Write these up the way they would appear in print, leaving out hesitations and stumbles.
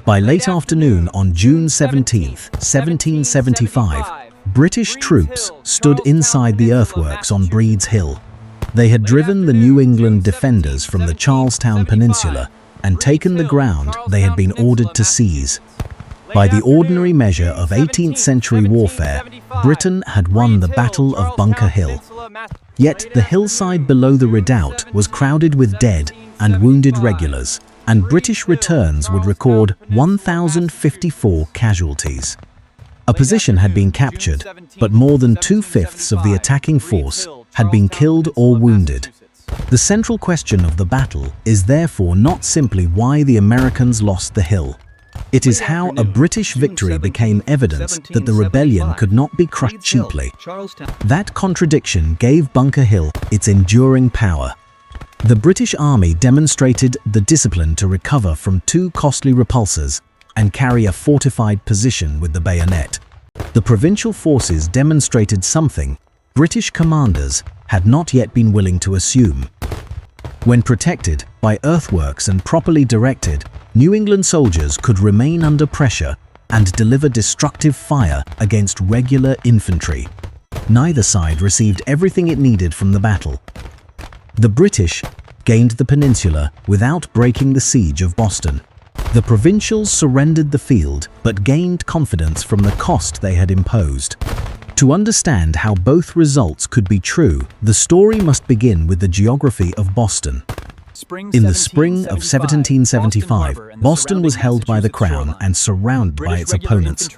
By late afternoon on June 17, 1775, British troops stood inside the earthworks on Breed's Hill. They had driven the New England defenders from the Charlestown Peninsula and taken the ground they had been ordered to seize. By the ordinary measure of 18th century warfare, Britain had won the Battle of Bunker Hill. Yet the hillside below the redoubt was crowded with dead and wounded regulars, and British returns would record 1,054 casualties. A position had been captured, but more than 2/5 of the attacking force had been killed or wounded. The central question of the battle is therefore not simply why the Americans lost the hill. It is how a British victory became evidence that the rebellion could not be crushed cheaply. That contradiction gave Bunker Hill its enduring power. The British Army demonstrated the discipline to recover from 2 costly repulses and carry a fortified position with the bayonet. The provincial forces demonstrated something British commanders had not yet been willing to assume. When protected by earthworks and properly directed, New England soldiers could remain under pressure and deliver destructive fire against regular infantry. Neither side received everything it needed from the battle. The British gained the peninsula without breaking the siege of Boston. The provincials surrendered the field but gained confidence from the cost they had imposed. To understand how both results could be true, the story must begin with the geography of Boston. In the spring of 1775, Boston was held by the Crown and surrounded by its opponents.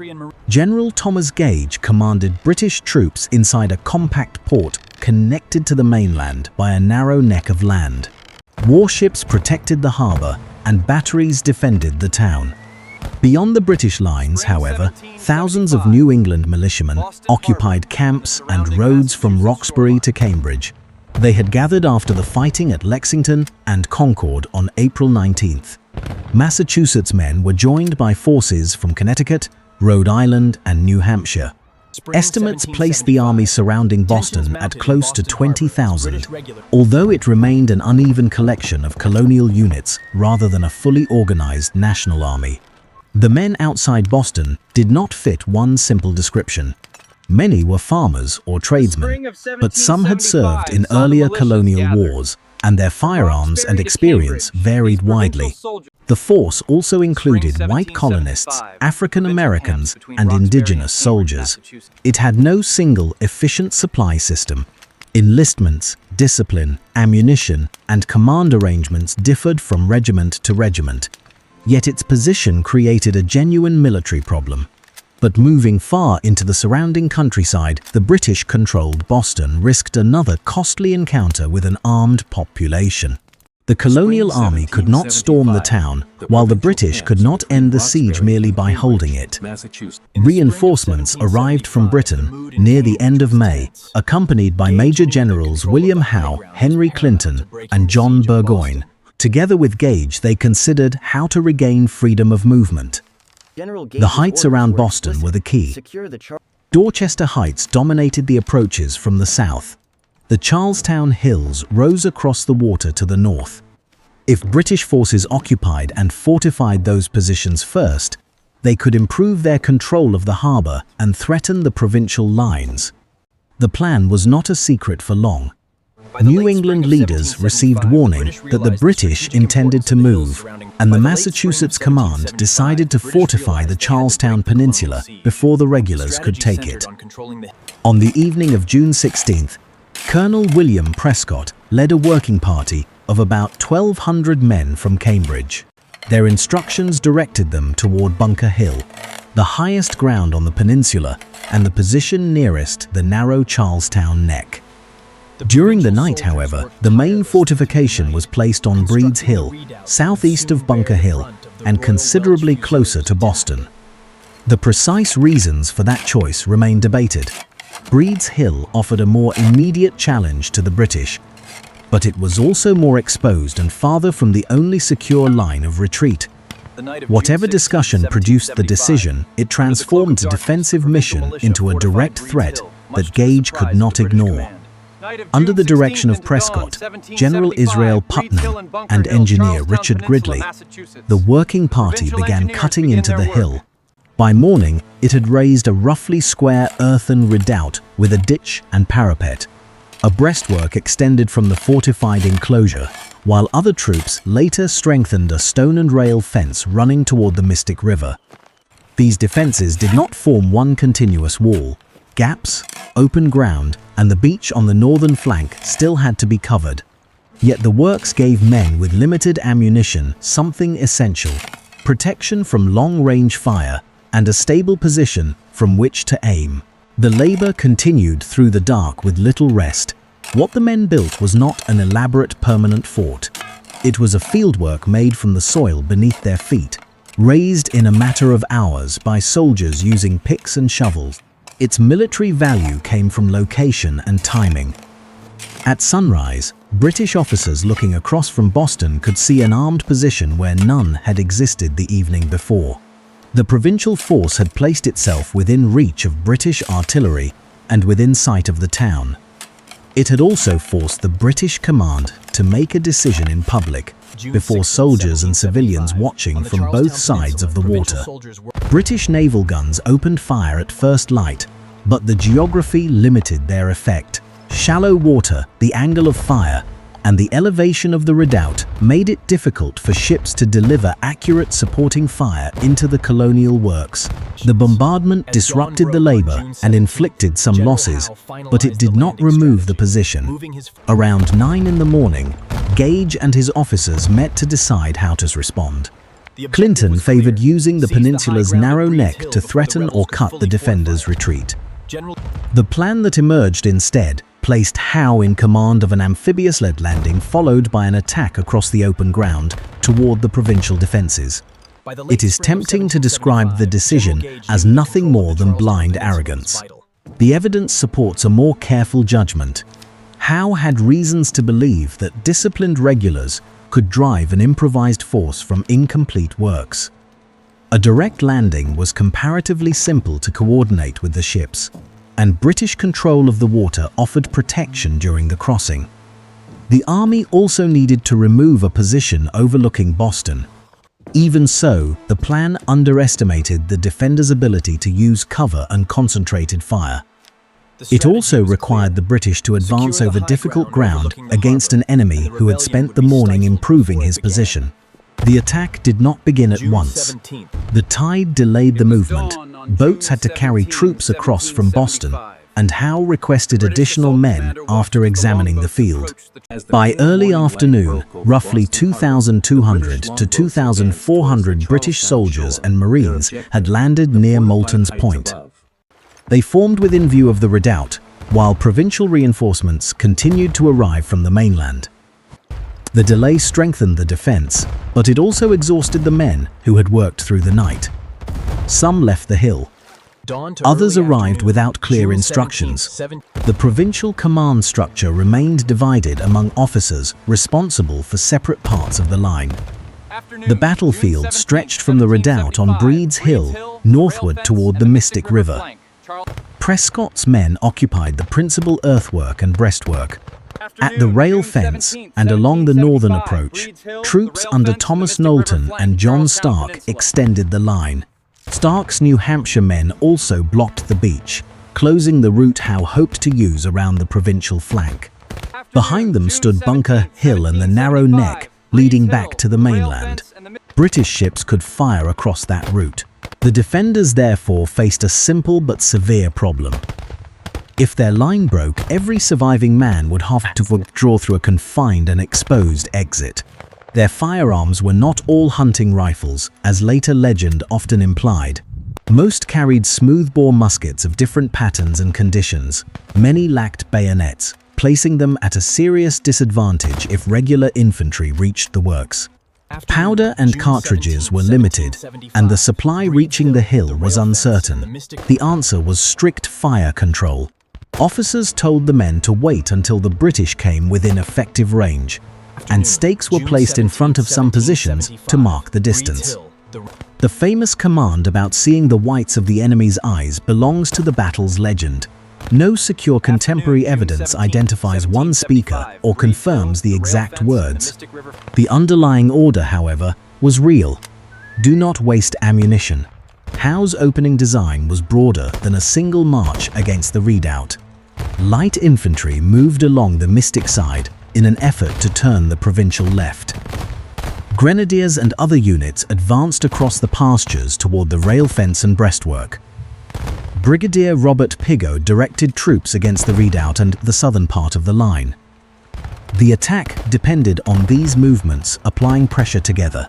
General Thomas Gage commanded British troops inside a compact port connected to the mainland by a narrow neck of land. Warships protected the harbor and batteries defended the town. Beyond the British lines, however, thousands of New England militiamen occupied camps and roads from Roxbury to Cambridge. They had gathered after the fighting at Lexington and Concord on April 19th. Massachusetts men were joined by forces from Connecticut, Rhode Island, and New Hampshire. Estimates placed the army surrounding Boston at close to 20,000, although it remained an uneven collection of colonial units rather than a fully organized national army. The men outside Boston did not fit one simple description. Many were farmers or tradesmen, but some had served in earlier colonial wars, and their firearms and experience varied widely. The force also included white colonists, African Americans, and indigenous soldiers. It had no single efficient supply system. Enlistments, discipline, ammunition, and command arrangements differed from regiment to regiment. Yet its position created a genuine military problem. But moving far into the surrounding countryside, the British-controlled Boston risked another costly encounter with an armed population. The colonial army could not storm the town, while the British could not end the siege merely by holding it. Reinforcements arrived from Britain near the end of May, accompanied by Major Generals William Howe, Henry Clinton, and John Burgoyne. Together with Gage, they considered how to regain freedom of movement. The heights around Boston were the key. Dorchester Heights dominated the approaches from the south. The Charlestown Hills rose across the water to the north. If British forces occupied and fortified those positions first, they could improve their control of the harbor and threaten the provincial lines. The plan was not a secret for long. New England leaders received warning that the British intended to move, and the Massachusetts command decided to fortify the Charlestown Peninsula before the regulars could take it. On the evening of June 16th, Colonel William Prescott led a working party of about 1,200 men from Cambridge. Their instructions directed them toward Bunker Hill, the highest ground on the peninsula and the position nearest the narrow Charlestown Neck. During the night, however, the main fortification was placed on Breed's Hill, southeast of Bunker Hill, and considerably closer to Boston. The precise reasons for that choice remain debated. Breed's Hill offered a more immediate challenge to the British, but it was also more exposed and farther from the only secure line of retreat. Whatever discussion produced the decision, it transformed the defensive mission into a direct threat that Gage could not ignore. Under the direction of Prescott, General Israel Putnam, and engineer Richard Gridley, the working party began cutting into the hill. By morning, it had raised a roughly square earthen redoubt with a ditch and parapet. A breastwork extended from the fortified enclosure, while other troops later strengthened a stone and rail fence running toward the Mystic River. These defenses did not form one continuous wall. Gaps, open ground, and the beach on the northern flank still had to be covered. Yet the works gave men with limited ammunition something essential: protection from long-range fire and a stable position from which to aim. The labor continued through the dark with little rest. What the men built was not an elaborate permanent fort. It was a fieldwork made from the soil beneath their feet, raised in a matter of hours by soldiers using picks and shovels. Its military value came from location and timing. At sunrise, British officers looking across from Boston could see an armed position where none had existed the evening before. The provincial force had placed itself within reach of British artillery and within sight of the town. It had also forced the British command to make a decision in public, before soldiers and civilians watching from both sides of the water. British naval guns opened fire at first light, but the geography limited their effect. Shallow water, the angle of fire, and the elevation of the redoubt made it difficult for ships to deliver accurate supporting fire into the colonial works. The bombardment disrupted the labor and inflicted some losses, but it did not remove the position. Around 9 in the morning, Gage and his officers met to decide how to respond. Clinton favored using the peninsula's narrow neck to threaten or cut the defenders' retreat. The plan that emerged instead placed Howe in command of an amphibious-led landing followed by an attack across the open ground toward the provincial defenses. It is tempting to describe the decision as nothing more than blind arrogance. The evidence supports a more careful judgment. Howe had reasons to believe that disciplined regulars could drive an improvised force from incomplete works. A direct landing was comparatively simple to coordinate with the ships, and British control of the water offered protection during the crossing. The army also needed to remove a position overlooking Boston. Even so, the plan underestimated the defenders' ability to use cover and concentrated fire. It also required the British to advance over difficult ground against an enemy who had spent the morning improving his position. The attack did not begin at once. The tide delayed the movement. Boats had to carry troops across from Boston, and Howe requested additional men after examining the field. By early afternoon, roughly 2,200 to 2,400 British soldiers and Marines had landed near Moulton's Point. They formed within view of the redoubt, while provincial reinforcements continued to arrive from the mainland. The delay strengthened the defense, but it also exhausted the men who had worked through the night. Some left the hill. Others arrived without clear instructions. The provincial command structure remained divided among officers responsible for separate parts of the line. The battlefield stretched from the redoubt on Breed's Hill northward toward the Mystic River. Prescott's men occupied the principal earthwork and breastwork. At the rail fence and along the northern approach, troops under Thomas Knowlton and John Stark extended the line. Stark's New Hampshire men also blocked the beach, closing the route Howe hoped to use around the provincial flank. Behind them stood Bunker Hill and the narrow neck leading back to the mainland. British ships could fire across that route. The defenders therefore faced a simple but severe problem. If their line broke, every surviving man would have to withdraw through a confined and exposed exit. Their firearms were not all hunting rifles, as later legend often implied. Most carried smoothbore muskets of different patterns and conditions. Many lacked bayonets, placing them at a serious disadvantage if regular infantry reached the works. Powder and cartridges were limited, and the supply reaching the hill was uncertain. The answer was strict fire control. Officers told the men to wait until the British came within effective range, and stakes were placed in front of some positions to mark the distance. The famous command about seeing the whites of the enemy's eyes belongs to the battle's legend. No secure contemporary evidence identifies one speaker or confirms the exact words. The underlying order, however, was real. Do not waste ammunition. Howe's opening design was broader than a single march against the redoubt. Light infantry moved along the Mystic side in an effort to turn the provincial left. Grenadiers and other units advanced across the pastures toward the rail fence and breastwork. Brigadier Robert Pigot directed troops against the redoubt and the southern part of the line. The attack depended on these movements applying pressure together.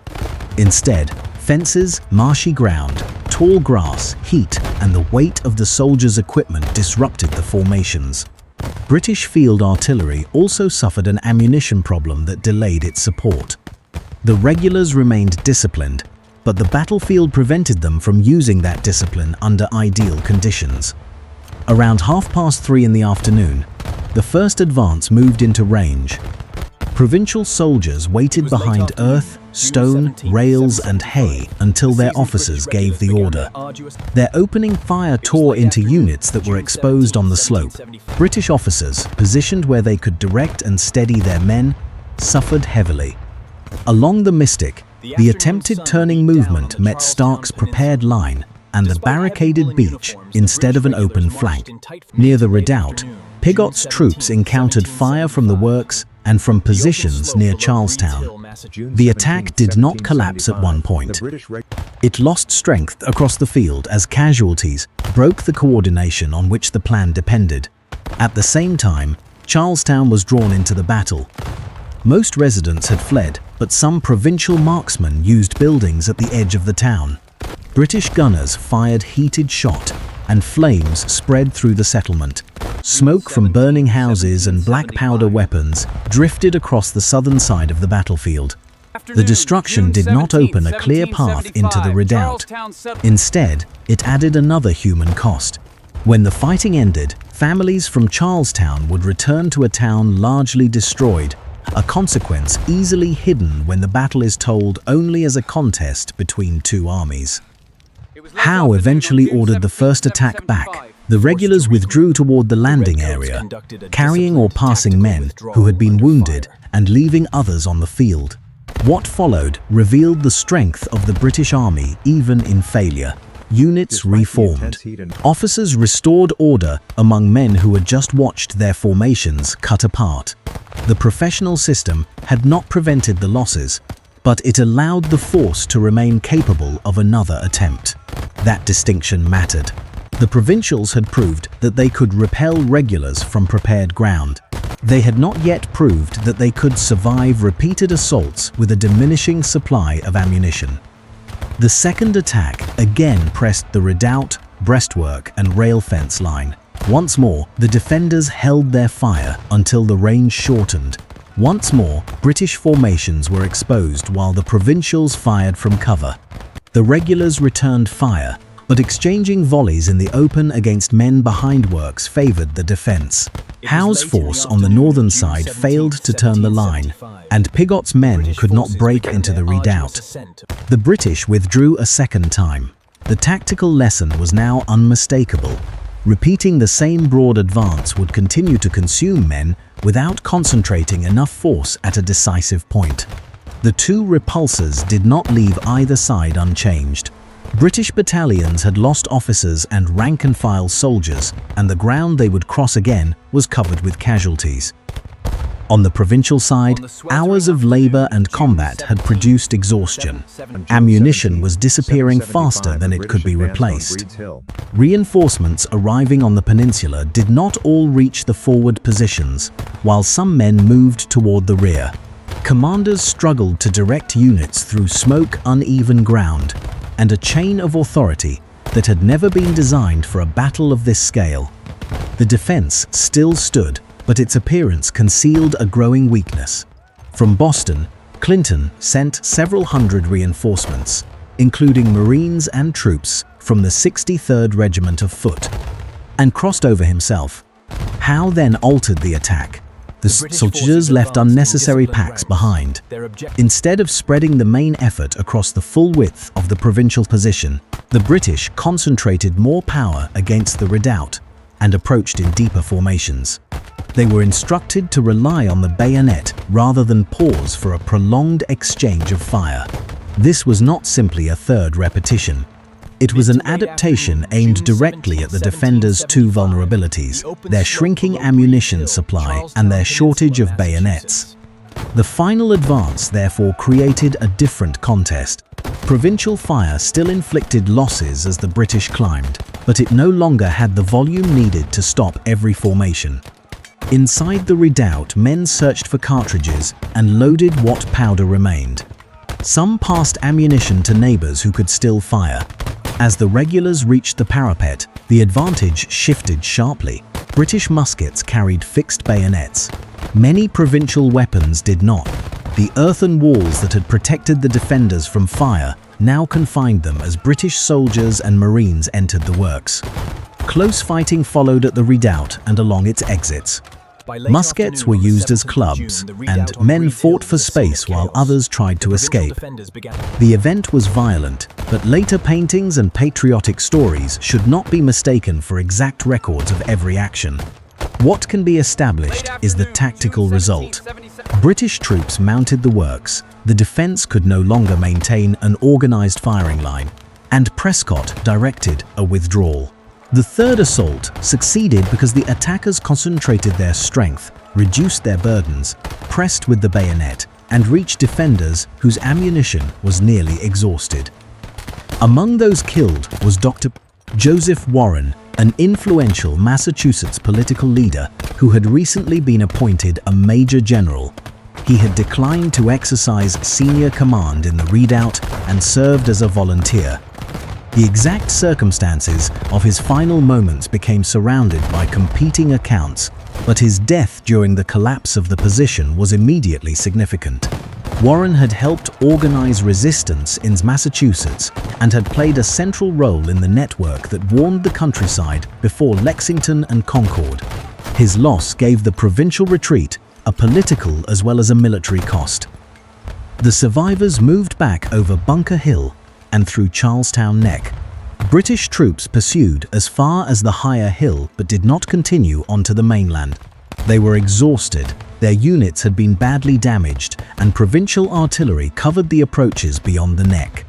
Instead, fences, marshy ground, tall grass, heat, and the weight of the soldiers' equipment disrupted the formations. British field artillery also suffered an ammunition problem that delayed its support. The regulars remained disciplined, but the battlefield prevented them from using that discipline under ideal conditions. Around 3:30 in the afternoon, the first advance moved into range. Provincial soldiers waited behind earth, stone, rails, and hay until their officers gave the order. Their opening fire tore into units that were exposed on the slope. British officers, positioned where they could direct and steady their men, suffered heavily. Along the Mystic, the attempted turning movement met Stark's prepared line and the barricaded beach instead of an open flank. Near the redoubt, Pigot's troops encountered fire from the works and from positions near Charlestown. The attack did not collapse at one point. It lost strength across the field as casualties broke the coordination on which the plan depended. At the same time, Charlestown was drawn into the battle. Most residents had fled, but some provincial marksmen used buildings at the edge of the town. British gunners fired heated shot, and flames spread through the settlement. Smoke from burning houses and black powder weapons drifted across the southern side of the battlefield. The destruction did not open a clear path into the redoubt. Instead, it added another human cost. When the fighting ended, families from Charlestown would return to a town largely destroyed, a consequence easily hidden when the battle is told only as a contest between two armies. Howe eventually ordered the first attack back. The regulars withdrew toward the landing area, carrying or passing men who had been wounded and leaving others on the field. What followed revealed the strength of the British Army even in failure. Units reformed. Officers restored order among men who had just watched their formations cut apart. The professional system had not prevented the losses, but it allowed the force to remain capable of another attempt. That distinction mattered. The provincials had proved that they could repel regulars from prepared ground. They had not yet proved that they could survive repeated assaults with a diminishing supply of ammunition. The second attack again pressed the redoubt, breastwork, and rail fence line. Once more, the defenders held their fire until the range shortened. Once more, British formations were exposed while the provincials fired from cover. The regulars returned fire, but exchanging volleys in the open against men behind works favored the defense. Howe's force on the northern side failed to turn the line, and Pigot's men could not break into the redoubt. The British withdrew a second time. The tactical lesson was now unmistakable. Repeating the same broad advance would continue to consume men without concentrating enough force at a decisive point. The two repulses did not leave either side unchanged. British battalions had lost officers and rank-and-file soldiers, and the ground they would cross again was covered with casualties. On the provincial side, hours of labor and combat had produced exhaustion. Ammunition was disappearing faster than it could be replaced. Reinforcements arriving on the peninsula did not all reach the forward positions, while some men moved toward the rear. Commanders struggled to direct units through smoke, uneven ground, and a chain of authority that had never been designed for a battle of this scale. The defense still stood, but its appearance concealed a growing weakness. From Boston, Clinton sent several hundred reinforcements, including Marines and troops from the 63rd Regiment of Foot, and crossed over himself. Howe then altered the attack. The soldiers left unnecessary packs behind. Instead of spreading the main effort across the full width of the provincial position, the British concentrated more power against the redoubt. and approached in deeper formations. They were instructed to rely on the bayonet rather than pause for a prolonged exchange of fire. This was not simply a third repetition. It was an adaptation aimed directly at the defenders' two vulnerabilities, their shrinking ammunition supply and their shortage of bayonets. The final advance therefore created a different contest. Provincial fire still inflicted losses as the British climbed, but it no longer had the volume needed to stop every formation. Inside the redoubt, men searched for cartridges and loaded what powder remained. Some passed ammunition to neighbors who could still fire. As the regulars reached the parapet, the advantage shifted sharply. British muskets carried fixed bayonets. Many provincial weapons did not. The earthen walls that had protected the defenders from fire now confined them as British soldiers and Marines entered the works. Close fighting followed at the redoubt and along its exits. Muskets were used as clubs, and men fought for space while others tried to escape. The event was violent, but later paintings and patriotic stories should not be mistaken for exact records of every action. What can be established is the tactical result. British troops mounted the works, the defense could no longer maintain an organized firing line, and Prescott directed a withdrawal. The third assault succeeded because the attackers concentrated their strength, reduced their burdens, pressed with the bayonet, and reached defenders whose ammunition was nearly exhausted. Among those killed was Dr. Joseph Warren, an influential Massachusetts political leader who had recently been appointed a major general. He had declined to exercise senior command in the redoubt and served as a volunteer. The exact circumstances of his final moments became surrounded by competing accounts, but his death during the collapse of the position was immediately significant. Warren had helped organize resistance in Massachusetts and had played a central role in the network that warned the countryside before Lexington and Concord. His loss gave the provincial retreat a political as well as a military cost. The survivors moved back over Bunker Hill and through Charlestown Neck. British troops pursued as far as the higher hill but did not continue onto the mainland. They were exhausted, their units had been badly damaged, and provincial artillery covered the approaches beyond the neck.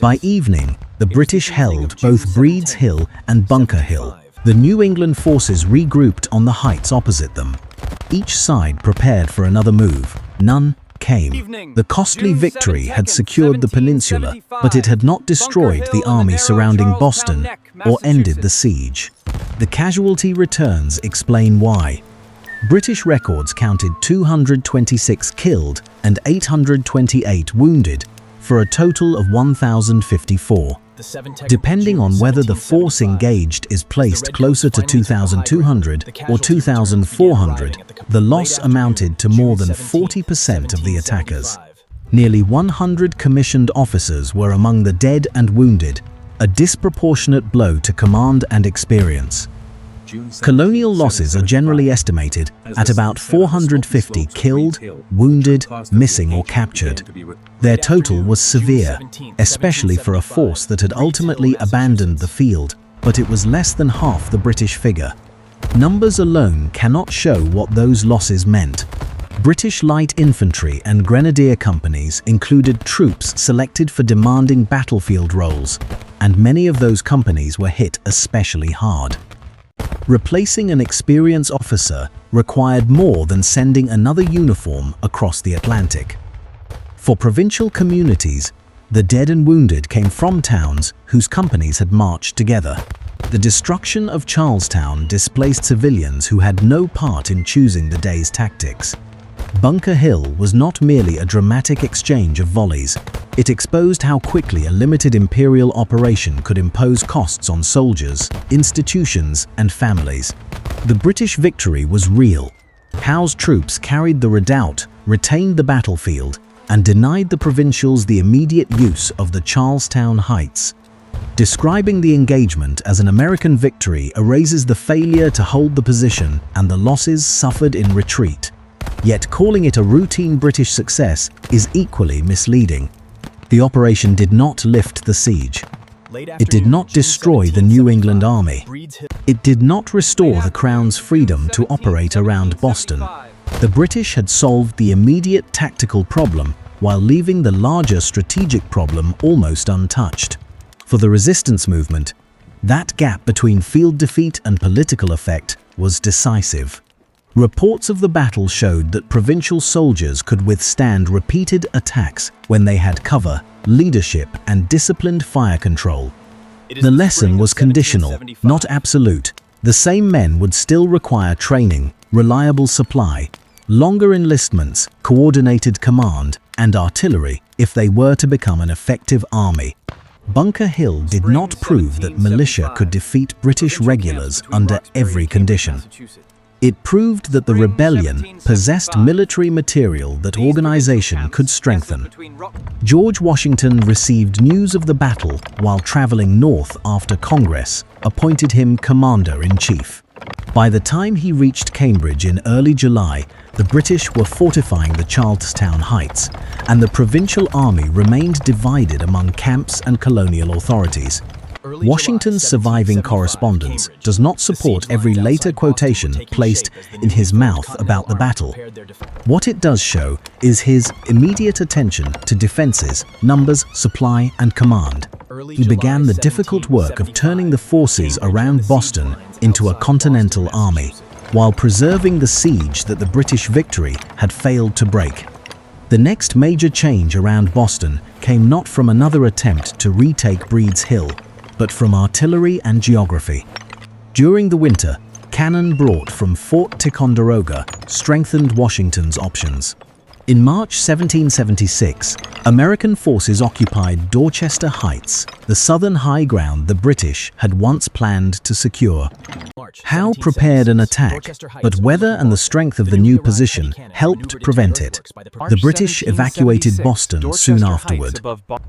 By evening, the British held both Breed's Hill and Bunker Hill. The New England forces regrouped on the heights opposite them. Each side prepared for another move. None came. The costly victory had secured the peninsula, but it had not destroyed the army surrounding Boston or ended the siege. The casualty returns explain why. British records counted 226 killed and 828 wounded, for a total of 1,054. Depending on whether the force engaged is placed closer to 2,200 or 2,400, the loss amounted to more than 40% of the attackers. Nearly 100 commissioned officers were among the dead and wounded, a disproportionate blow to command and experience. Colonial losses are generally estimated at about 450 killed, wounded, missing or captured. Their total was severe, especially for a force that had ultimately abandoned the field, but it was less than half the British figure. Numbers alone cannot show what those losses meant. British light infantry and grenadier companies included troops selected for demanding battlefield roles, and many of those companies were hit especially hard. Replacing an experienced officer required more than sending another uniform across the Atlantic. For provincial communities, the dead and wounded came from towns whose companies had marched together. The destruction of Charlestown displaced civilians who had no part in choosing the day's tactics. Bunker Hill was not merely a dramatic exchange of volleys. It exposed how quickly a limited imperial operation could impose costs on soldiers, institutions, and families. The British victory was real. Howe's troops carried the redoubt, retained the battlefield, and denied the provincials the immediate use of the Charlestown Heights. Describing the engagement as an American victory erases the failure to hold the position and the losses suffered in retreat. Yet calling it a routine British success is equally misleading. The operation did not lift the siege. It did not destroy the New England Army. It did not restore the Crown's freedom to operate around Boston. The British had solved the immediate tactical problem while leaving the larger strategic problem almost untouched. For the resistance movement, that gap between field defeat and political effect was decisive. Reports of the battle showed that provincial soldiers could withstand repeated attacks when they had cover, leadership, and disciplined fire control. The lesson was conditional, not absolute. The same men would still require training, reliable supply, longer enlistments, coordinated command, and artillery if they were to become an effective army. Bunker Hill did not prove that militia could defeat British regulars under every condition. It proved that the rebellion possessed military material that organization could strengthen. George Washington received news of the battle while traveling north after Congress appointed him commander-in-chief. By the time he reached Cambridge in early July, the British were fortifying the Charlestown Heights, and the provincial army remained divided among camps and colonial authorities. Washington's surviving correspondence does not support every later quotation placed in his mouth about the battle. What it does show is his immediate attention to defenses, numbers, supply, and command. He began the difficult work of turning the forces around Boston into a continental army, while preserving the siege that the British victory had failed to break. The next major change around Boston came not from another attempt to retake Breed's Hill, but from artillery and geography. During the winter, cannon brought from Fort Ticonderoga strengthened Washington's options. In March 1776, American forces occupied Dorchester Heights, the southern high ground the British had once planned to secure. Howe prepared an attack, but weather and the strength of the new position helped prevent it. The British evacuated Boston soon afterward.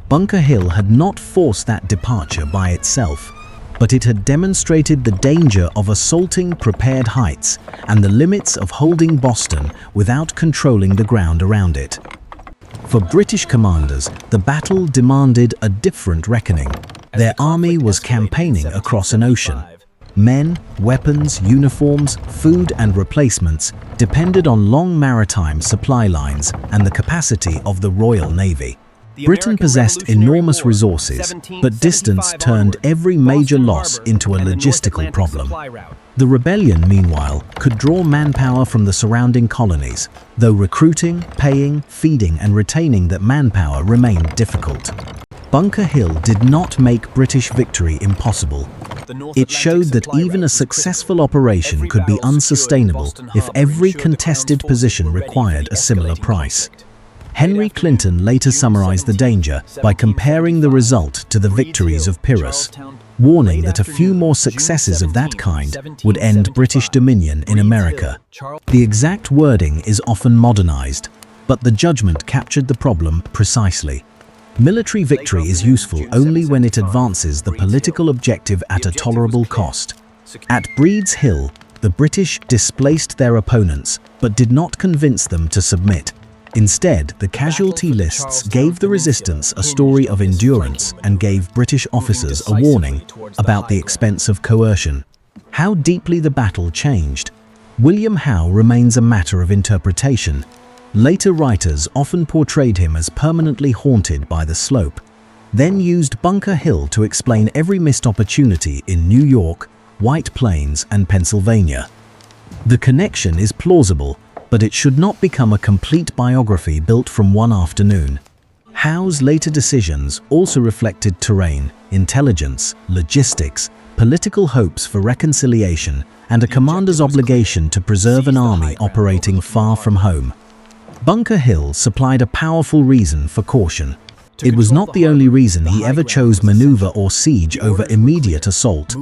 Bunker Hill had not forced that departure by itself, but it had demonstrated the danger of assaulting prepared heights and the limits of holding Boston without controlling the ground around it. For British commanders, the battle demanded a different reckoning. Their army was campaigning across an ocean. Men, weapons, uniforms, food, and replacements depended on long maritime supply lines and the capacity of the Royal Navy. Britain possessed enormous resources, but distance turned every major loss into a logistical problem. The rebellion, meanwhile, could draw manpower from the surrounding colonies, though recruiting, paying, feeding, and retaining that manpower remained difficult. Bunker Hill did not make British victory impossible. It showed that even a successful operation could be unsustainable if every contested position required a similar price. Henry Clinton later summarized the danger by comparing the result to the victories of Pyrrhus, warning that a few more successes of that kind would end British dominion in America. The exact wording is often modernized, but the judgment captured the problem precisely. Military victory is useful only when it advances the political objective at a tolerable cost. At Breed's Hill, the British displaced their opponents, but did not convince them to submit. Instead, the casualty lists gave the resistance a story of endurance and gave British officers a warning about the expense of coercion. How deeply the battle changed William Howe remains a matter of interpretation. Later writers often portrayed him as permanently haunted by the slope, then used Bunker Hill to explain every missed opportunity in New York, White Plains, and Pennsylvania. The connection is plausible, but it should not become a complete biography built from one afternoon. Howe's later decisions also reflected terrain, intelligence, logistics, political hopes for reconciliation, and a commander's obligation to preserve an army operating far from home. Bunker Hill supplied a powerful reason for caution. It was not the only reason he ever chose maneuver or siege over immediate assault.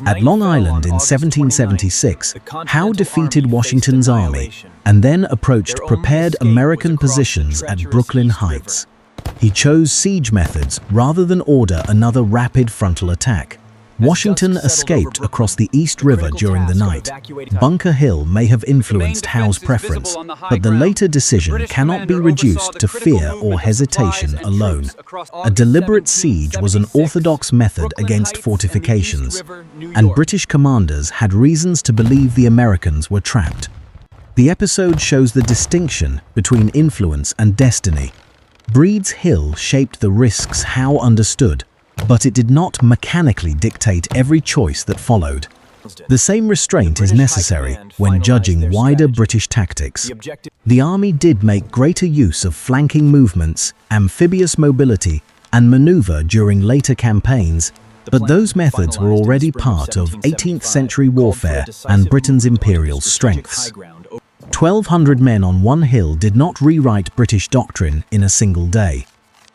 At Long Island in 1776, Howe defeated Washington's army and then approached prepared American positions at Brooklyn Heights. He chose siege methods rather than order another rapid frontal attack. Washington escaped across the East River during the night. Bunker Hill may have influenced Howe's preference, but the later decision cannot be reduced to fear or hesitation alone. A deliberate siege was an orthodox method against fortifications, and British commanders had reasons to believe the Americans were trapped. The episode shows the distinction between influence and destiny. Breed's Hill shaped the risks Howe understood, but it did not mechanically dictate every choice that followed. The same restraint is necessary when judging wider British tactics. The army did make greater use of flanking movements, amphibious mobility, and maneuver during later campaigns, but those methods were already part of 18th century warfare and Britain's imperial strengths. 1,200 men on one hill did not rewrite British doctrine in a single day.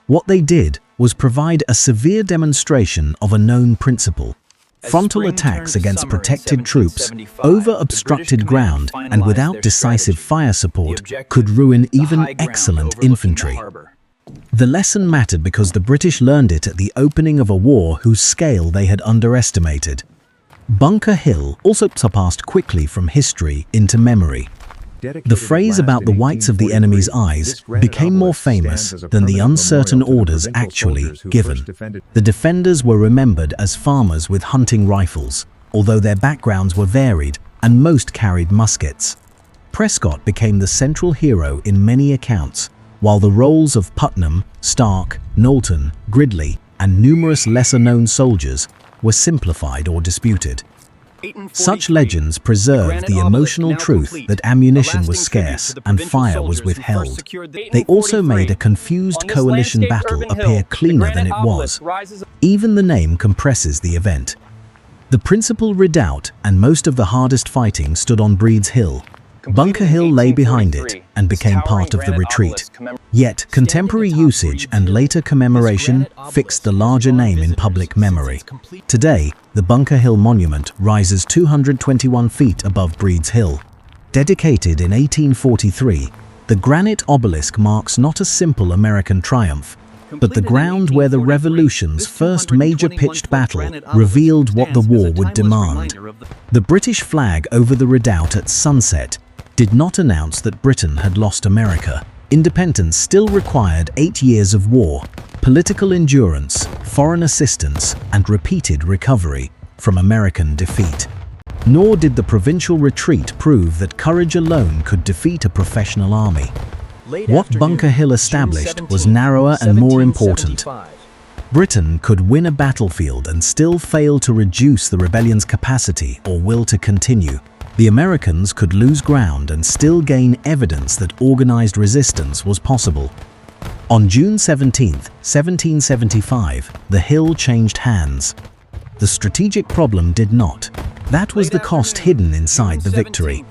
What they did was provide a severe demonstration of a known principle. Frontal attacks against protected troops over obstructed ground and without decisive fire support could ruin even excellent infantry. The lesson mattered because the British learned it at the opening of a war whose scale they had underestimated. Bunker Hill also surpassed quickly from history into memory. The phrase about the whites of the enemy's eyes became more famous than the uncertain orders actually given. The defenders were remembered as farmers with hunting rifles, although their backgrounds were varied and most carried muskets. Prescott became the central hero in many accounts, while the roles of Putnam, Stark, Knowlton, Gridley, and numerous lesser-known soldiers were simplified or disputed. Such legends preserved the emotional truth that ammunition was scarce and fire was withheld. They also made a confused coalition battle appear cleaner than it was. Even the name compresses the event. The principal redoubt and most of the hardest fighting stood on Breed's Hill. Bunker Hill lay behind it and became part of the retreat. Yet, contemporary usage and later commemoration fixed the larger name in public memory. Today, the Bunker Hill Monument rises 221 feet above Breed's Hill. Dedicated in 1843, the granite obelisk marks not a simple American triumph, but the ground where the Revolution's first major pitched battle revealed what the war would demand. The British flag over the redoubt at sunset did not announce that Britain had lost America. Independence still required 8 years of war, political endurance, foreign assistance, and repeated recovery from American defeat. Nor did the provincial retreat prove that courage alone could defeat a professional army. What Bunker Hill established was narrower and more important. Britain could win a battlefield and still fail to reduce the rebellion's capacity or will to continue. The Americans could lose ground and still gain evidence that organized resistance was possible. On June 17, 1775, the hill changed hands. The strategic problem did not. That was the cost hidden inside the victory.